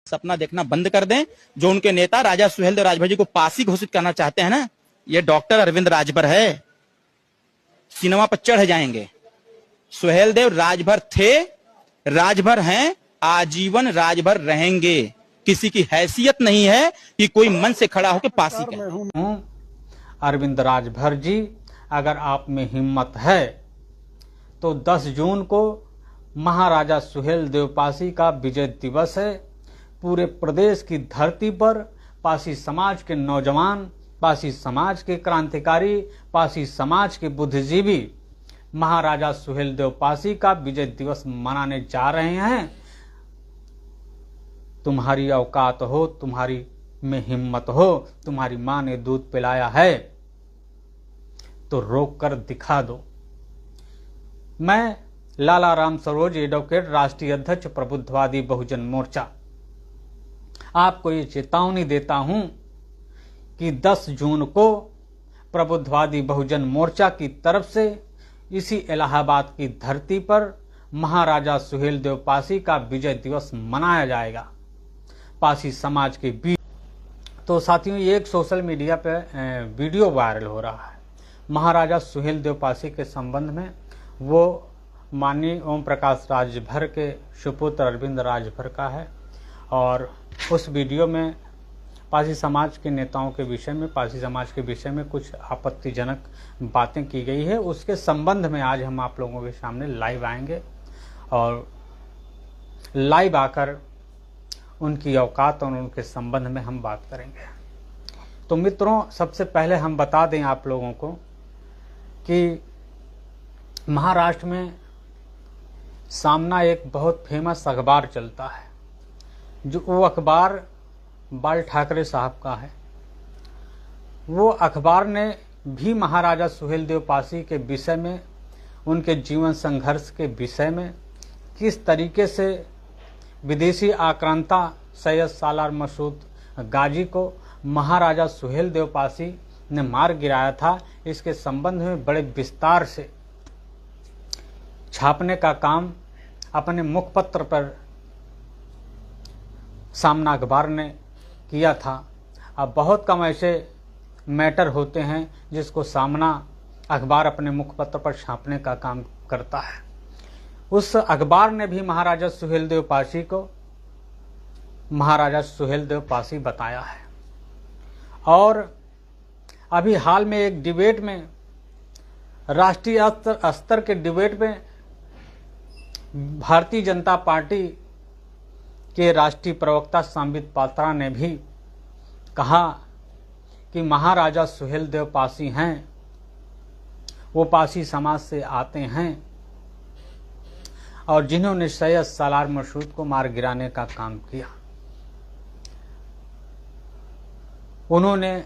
सपना देखना बंद कर दें। जो उनके नेता राजा सुहेलदेव राजभर जी को पासी घोषित करना चाहते हैं ना, ये डॉक्टर अरविंद राजभर है, सिनेमा पर चढ़ जाएंगे। सुहेलदेव राजभर थे, राजभर हैं, आजीवन राजभर रहेंगे। किसी की हैसियत नहीं है कि कोई मन से खड़ा होकर पासी कहे। अरविंद राजभर जी, अगर आप में हिम्मत है तो 10 जून को महाराजा सुहेलदेव पासी का विजय दिवस है। पूरे प्रदेश की धरती पर पासी समाज के नौजवान, पासी समाज के क्रांतिकारी, पासी समाज के बुद्धिजीवी महाराजा सुहेलदेव पासी का विजय दिवस मनाने जा रहे हैं। तुम्हारी औकात हो, तुम्हारी में हिम्मत हो, तुम्हारी मां ने दूध पिलाया है तो रोक कर दिखा दो। मैं लाला राम सरोज एडवोकेट, राष्ट्रीय अध्यक्ष प्रबुद्धवादी बहुजन मोर्चा, आपको ये चेतावनी देता हूं कि 10 जून को प्रबुद्धवादी बहुजन मोर्चा की तरफ से इसी इलाहाबाद की धरती पर महाराजा सुहेलदेव पासी का विजय दिवस मनाया जाएगा पासी समाज के बीच। तो साथियों, ये एक सोशल मीडिया पे वीडियो वायरल हो रहा है महाराजा सुहेलदेव पासी के संबंध में। वो माननीय ओम प्रकाश राजभर के सुपुत्र अरविंद राजभर का है और उस वीडियो में पासी समाज के नेताओं के विषय में, पासी समाज के विषय में कुछ आपत्तिजनक बातें की गई है। उसके संबंध में आज हम आप लोगों के सामने लाइव आएंगे और लाइव आकर उनकी औकात और उनके संबंध में हम बात करेंगे। तो मित्रों, सबसे पहले हम बता दें आप लोगों को कि महाराष्ट्र में सामना एक बहुत फेमस अखबार चलता है, जो वो अखबार बाल ठाकरे साहब का है। वो अखबार ने भी महाराजा सुहेलदेव पासी के विषय में, उनके जीवन संघर्ष के विषय में, किस तरीके से विदेशी आक्रांता सैयद सालार मसूद गाजी को महाराजा सुहेलदेव पासी ने मार गिराया था, इसके संबंध में बड़े विस्तार से छापने का काम अपने मुखपत्र पर सामना अखबार ने किया था। अब बहुत कम ऐसे मैटर होते हैं जिसको सामना अखबार अपने मुखपत्र पर छापने का काम करता है। उस अखबार ने भी महाराजा सुहेलदेव पासी को महाराजा सुहेलदेव पासी बताया है। और अभी हाल में एक डिबेट में, राष्ट्रीय स्तर के डिबेट में, भारतीय जनता पार्टी के राष्ट्रीय प्रवक्ता संबित पात्रा ने भी कहा कि महाराजा सुहेलदेव पासी हैं, वो पासी समाज से आते हैं और जिन्होंने सैयद सालार मसूद को मार गिराने का काम किया। उन्होंने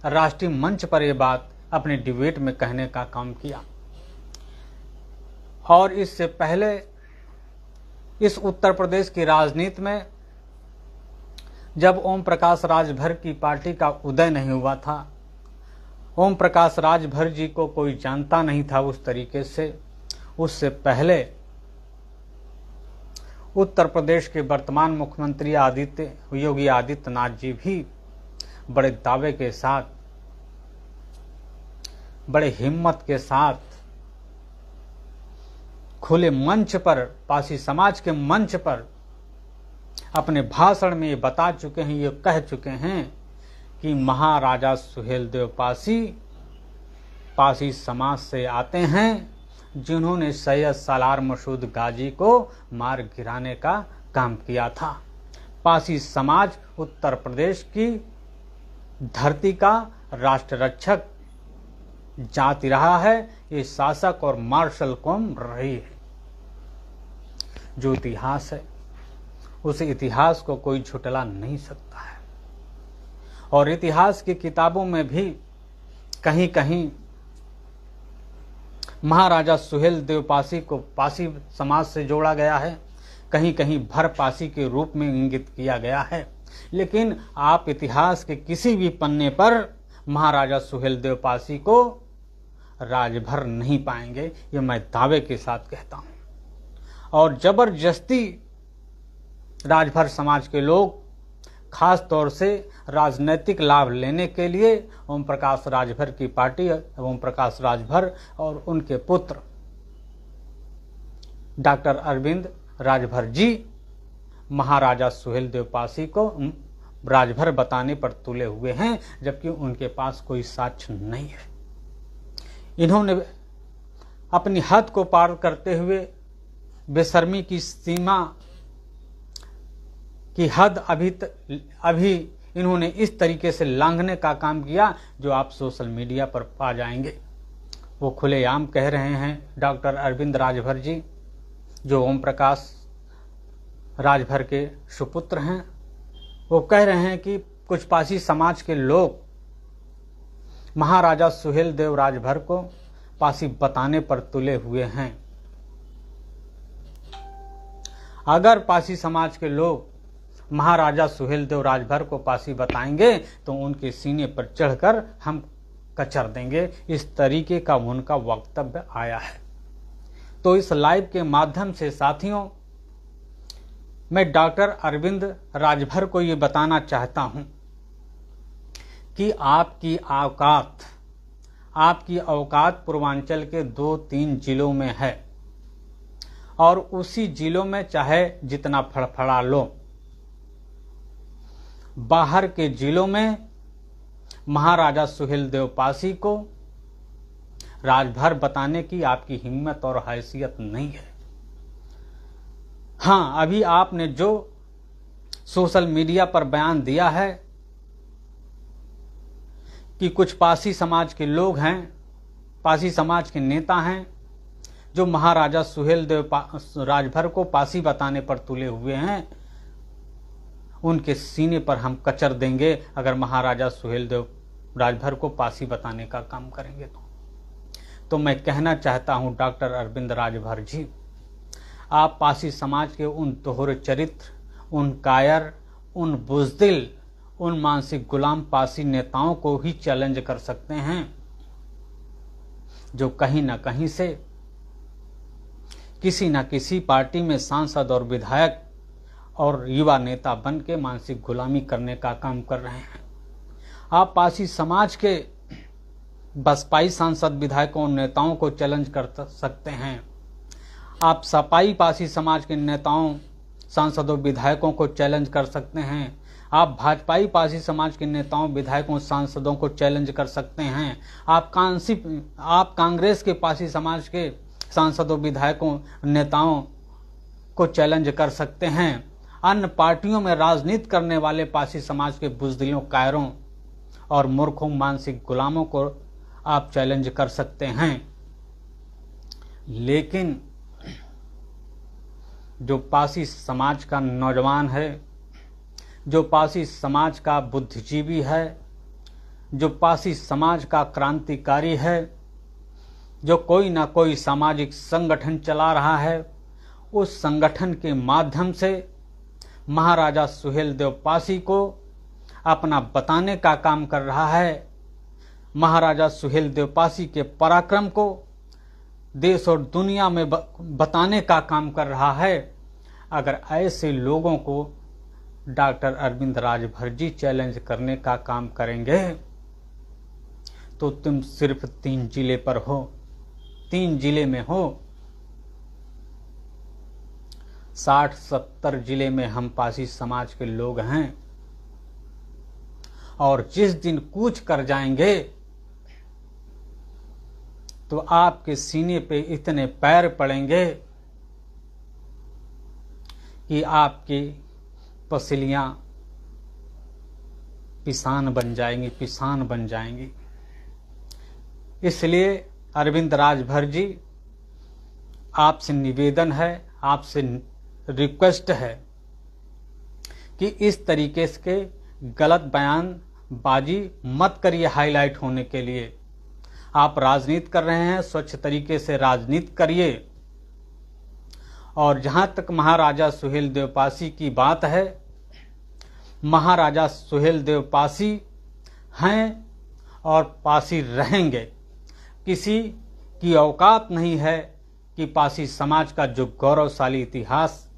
राष्ट्रीय मंच पर यह बात अपने डिबेट में कहने का काम किया। और इससे पहले इस उत्तर प्रदेश की राजनीति में जब ओम प्रकाश राजभर की पार्टी का उदय नहीं हुआ था, ओम प्रकाश राजभर जी को कोई जानता नहीं था उस तरीके से, उससे पहले उत्तर प्रदेश के वर्तमान मुख्यमंत्री योगी आदित्यनाथ जी भी बड़े दावे के साथ, बड़े हिम्मत के साथ खुले मंच पर, पासी समाज के मंच पर अपने भाषण में ये बता चुके हैं, ये कह चुके हैं कि महाराजा सुहेलदेव पासी पासी समाज से आते हैं, जिन्होंने सैयद सालार मसूद गाजी को मार गिराने का काम किया था। पासी समाज उत्तर प्रदेश की धरती का राष्ट्र रक्षक जाति रहा है, ये शासक और मार्शल कौम रही है। जो इतिहास है, उस इतिहास को कोई झुटला नहीं सकता है। और इतिहास की किताबों में भी कहीं कहीं महाराजा सुहेलदेव पासी को पासी समाज से जोड़ा गया है, कहीं कहीं भर पासी के रूप में इंगित किया गया है। लेकिन आप इतिहास के किसी भी पन्ने पर महाराजा सुहेलदेव पासी को राजभर नहीं पाएंगे, ये मैं दावे के साथ कहता हूं। और जबरदस्ती राजभर समाज के लोग खास तौर से राजनीतिक लाभ लेने के लिए ओम प्रकाश राजभर की पार्टी ओम प्रकाश राजभर और उनके पुत्र डॉक्टर अरविंद राजभर जी महाराजा सुहेलदेव पासी को राजभर बताने पर तुले हुए हैं, जबकि उनके पास कोई साक्ष्य नहीं है। इन्होंने अपनी हद को पार करते हुए बेशर्मी की सीमा की हद अभी इन्होंने इस तरीके से लांघने का काम किया जो आप सोशल मीडिया पर पा जाएंगे। वो खुलेआम कह रहे हैं डॉक्टर अरविंद राजभर जी, जो ओम प्रकाश राजभर के सुपुत्र हैं, वो कह रहे हैं कि कुछ पासी समाज के लोग महाराजा सुहेलदेव राजभर को पासी बताने पर तुले हुए हैं। अगर पासी समाज के लोग महाराजा सुहेलदेव राजभर को पासी बताएंगे तो उनके सीने पर चढ़कर हम कचर देंगे, इस तरीके का उनका वक्तव्य आया है। तो इस लाइव के माध्यम से साथियों, मैं डॉक्टर अरविंद राजभर को ये बताना चाहता हूं कि आपकी औकात पूर्वांचल के 2-3 जिलों में है, और उसी जिलों में चाहे जितना फड़फड़ा लो, बाहर के जिलों में महाराजा सुहेलदेव पासी को राजभर बताने की आपकी हिम्मत और हैसियत नहीं है। हाँ, अभी आपने जो सोशल मीडिया पर बयान दिया है कि कुछ पासी समाज के लोग हैं, पासी समाज के नेता हैं, जो महाराजा सुहेलदेव राजभर को पासी बताने पर तुले हुए हैं, उनके सीने पर हम कचर देंगे अगर महाराजा सुहेलदेव राजभर को पासी बताने का काम करेंगे तो मैं कहना चाहता हूं डॉक्टर अरविंद राजभर जी, आप पासी समाज के उन दोहरे चरित्र, उन कायर, उन बुज़दिल, उन मानसिक गुलाम पासी नेताओं को ही चैलेंज कर सकते हैं जो कहीं ना कहीं से किसी न किसी पार्टी में सांसद और विधायक और युवा नेता बन के मानसिक गुलामी करने का काम कर रहे हैं। आप पासी समाज के बसपाई सांसद विधायकों और नेताओं को चैलेंज कर सकते हैं। आप सपाई पासी समाज के नेताओं, सांसदों, विधायकों को चैलेंज कर सकते हैं। आप भाजपाई पासी समाज के नेताओं, विधायकों, सांसदों को चैलेंज कर सकते हैं। आप कांग्रेस के पासी समाज के सांसदों, विधायकों, नेताओं को चैलेंज कर सकते हैं। अन्य पार्टियों में राजनीति करने वाले पासी समाज के बुज़दिलों, कायरों और मूर्खों, मानसिक गुलामों को आप चैलेंज कर सकते हैं। लेकिन जो पासी समाज का नौजवान है, जो पासी समाज का बुद्धिजीवी है, जो पासी समाज का क्रांतिकारी है, जो कोई ना कोई सामाजिक संगठन चला रहा है, उस संगठन के माध्यम से महाराजा सुहेलदेव पासी को अपना बताने का काम कर रहा है। महाराजा सुहेलदेव पासी के पराक्रम को देश और दुनिया में बताने का काम कर रहा है। अगर ऐसे लोगों को डॉक्टर अरविंद राजभर जी चैलेंज करने का काम करेंगे तो तुम सिर्फ 3 जिले पर हो, 3 जिले में हो। 60-70 जिले में हम पासी समाज के लोग हैं, और जिस दिन कूच कर जाएंगे तो आपके सीने पे इतने पैर पड़ेंगे कि आपकी पसलियां पिसान बन जाएंगी। इसलिए अरविंद राजभर जी, आपसे निवेदन है, आपसे रिक्वेस्ट है कि इस तरीके के गलत बयानबाजी मत करिए हाईलाइट होने के लिए। आप राजनीति कर रहे हैं, स्वच्छ तरीके से राजनीति करिए। और जहां तक महाराजा सुहेलदेव पासी की बात है, महाराजा सुहेलदेव पासी हैं और पासी रहेंगे। किसी की औकात नहीं है कि पासी समाज का जो गौरवशाली इतिहास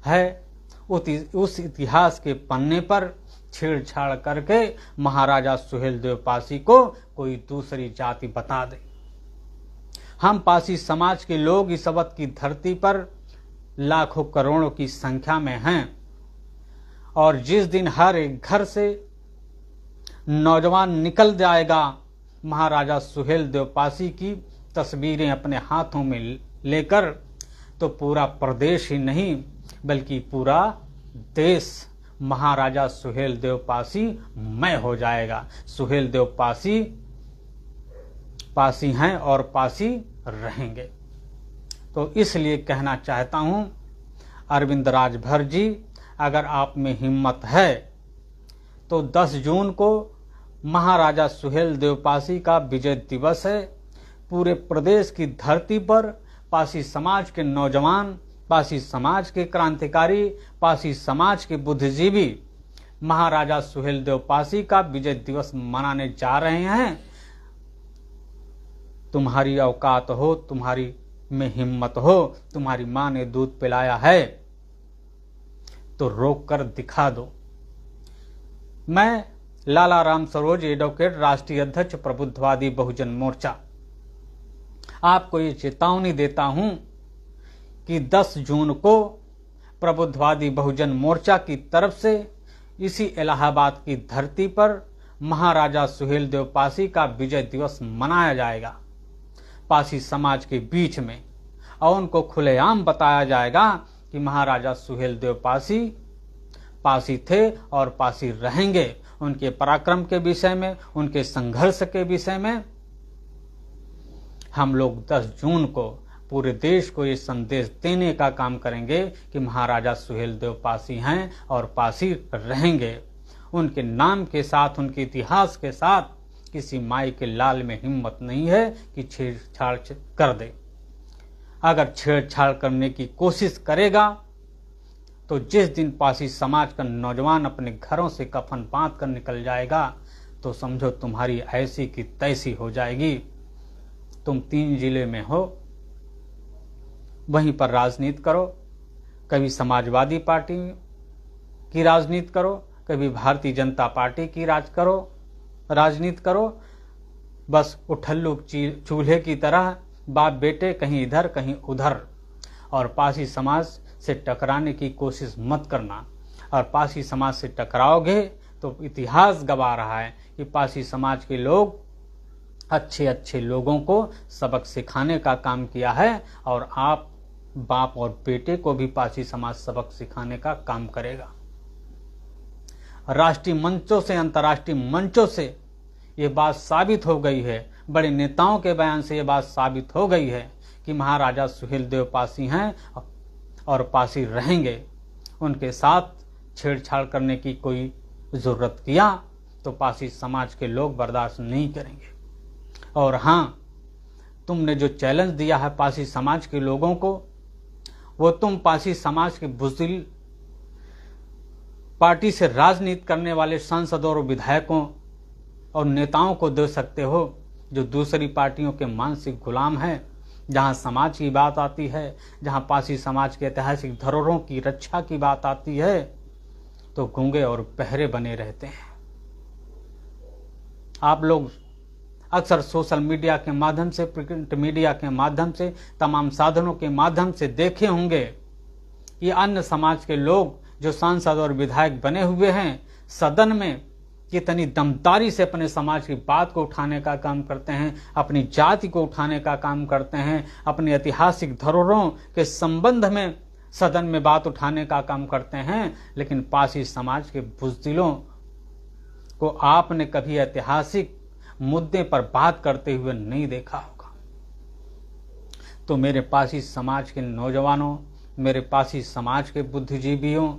है उस इतिहास के पन्ने पर छेड़छाड़ करके महाराजा सुहेलदेव पासी को कोई दूसरी जाति बता दे। हम पासी समाज के लोग इस अवध की धरती पर लाखों करोड़ों की संख्या में हैं, और जिस दिन हर एक घर से नौजवान निकल जाएगा महाराजा सुहेलदेव पासी की तस्वीरें अपने हाथों में लेकर, तो पूरा प्रदेश ही नहीं बल्कि पूरा देश महाराजा सुहेलदेव पासी मय हो जाएगा। सुहेलदेव पासी हैं और पासी रहेंगे। तो इसलिए कहना चाहता हूं, अरविंद राजभर जी, अगर आप में हिम्मत है तो 10 जून को महाराजा सुहेलदेव पासी का विजय दिवस है। पूरे प्रदेश की धरती पर पासी समाज के नौजवान, पासी समाज के क्रांतिकारी, पासी समाज के बुद्धिजीवी महाराजा सुहेलदेव पासी का विजय दिवस मनाने जा रहे हैं। तुम्हारी औकात हो, तुम्हारी में हिम्मत हो, तुम्हारी मां ने दूध पिलाया है तो रोक कर दिखा दो। मैं लाला राम सरोज एडवोकेट, राष्ट्रीय अध्यक्ष प्रबुद्धवादी बहुजन मोर्चा, आपको ये चेतावनी देता हूं कि 10 जून को प्रबुद्धवादी बहुजन मोर्चा की तरफ से इसी इलाहाबाद की धरती पर महाराजा सुहेलदेव पासी का विजय दिवस मनाया जाएगा पासी समाज के बीच में, और उनको खुलेआम बताया जाएगा कि महाराजा सुहेलदेव पासी थे और पासी रहेंगे। उनके पराक्रम के विषय में, उनके संघर्ष के विषय में हम लोग 10 जून को पूरे देश को ये संदेश देने का काम करेंगे कि महाराजा सुहेलदेव पासी हैं और पासी रहेंगे। उनके नाम के साथ, उनके इतिहास के साथ किसी माई के लाल में हिम्मत नहीं है कि छेड़छाड़ कर दे। अगर छेड़छाड़ करने की कोशिश करेगा तो जिस दिन पासी समाज का नौजवान अपने घरों से कफन बांध कर निकल जाएगा तो समझो तुम्हारी ऐसी की तैसी हो जाएगी। तुम 3 जिले में हो, वहीं पर राजनीति करो, कभी समाजवादी पार्टी की राजनीति करो, कभी भारतीय जनता पार्टी की राजनीति करो, बस उठल्लू चूल्हे की तरह बाप बेटे कहीं इधर कहीं उधर, और पासी समाज से टकराने की कोशिश मत करना। और पासी समाज से टकराओगे तो इतिहास गवा रहा है कि पासी समाज के लोग अच्छे अच्छे लोगों को सबक सिखाने का काम किया है, और आप बाप और बेटे को भी पासी समाज सबक सिखाने का काम करेगा। राष्ट्रीय मंचों से, अंतर्राष्ट्रीय मंचों से ये बात साबित हो गई है, बड़े नेताओं के बयान से ये बात साबित हो गई है कि महाराजा सुहेलदेव पासी हैं और पासी रहेंगे। उनके साथ छेड़छाड़ करने की कोई जरूरत किया तो पासी समाज के लोग बर्दाश्त नहीं करेंगे। और हाँ, तुमने जो चैलेंज दिया है पासी समाज के लोगों को, वो तुम पासी समाज के बुज़दिल पार्टी से राजनीति करने वाले सांसदों और विधायकों और नेताओं को दे सकते हो जो दूसरी पार्टियों के मानसिक गुलाम हैं। जहां समाज की बात आती है, जहां पासी समाज के ऐतिहासिक धरोहरों की रक्षा की बात आती है, तो गूंगे और बहरे बने रहते हैं। आप लोग अक्सर सोशल मीडिया के माध्यम से, प्रिंट मीडिया के माध्यम से, तमाम साधनों के माध्यम से देखे होंगे कि अन्य समाज के लोग जो सांसद और विधायक बने हुए हैं सदन में कितनी दमदारी से अपने समाज की बात को उठाने का काम करते हैं, अपनी जाति को उठाने का काम करते हैं, अपने ऐतिहासिक धरोहरों के संबंध में सदन में बात उठाने का काम करते हैं। लेकिन पासी समाज के बुज़दिलों को आपने कभी ऐतिहासिक मुद्दे पर बात करते हुए नहीं देखा होगा। तो मेरे पासी समाज के नौजवानों, मेरे पासी समाज के बुद्धिजीवियों,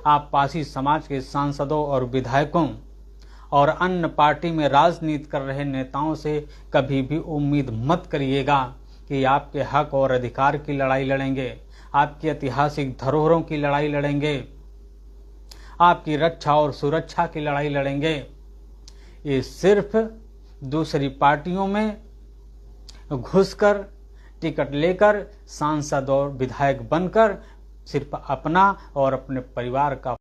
आप पासी समाज के सांसदों और विधायकों और अन्य पार्टी में राजनीति कर रहे नेताओं से कभी भी उम्मीद मत करिएगा कि आपके हक और अधिकार की लड़ाई लड़ेंगे, आपकी ऐतिहासिक धरोहरों की लड़ाई लड़ेंगे, आपकी रक्षा और सुरक्षा की लड़ाई लड़ेंगे। ये सिर्फ दूसरी पार्टियों में घुसकर, टिकट लेकर, सांसद और विधायक बनकर सिर्फ अपना और अपने परिवार का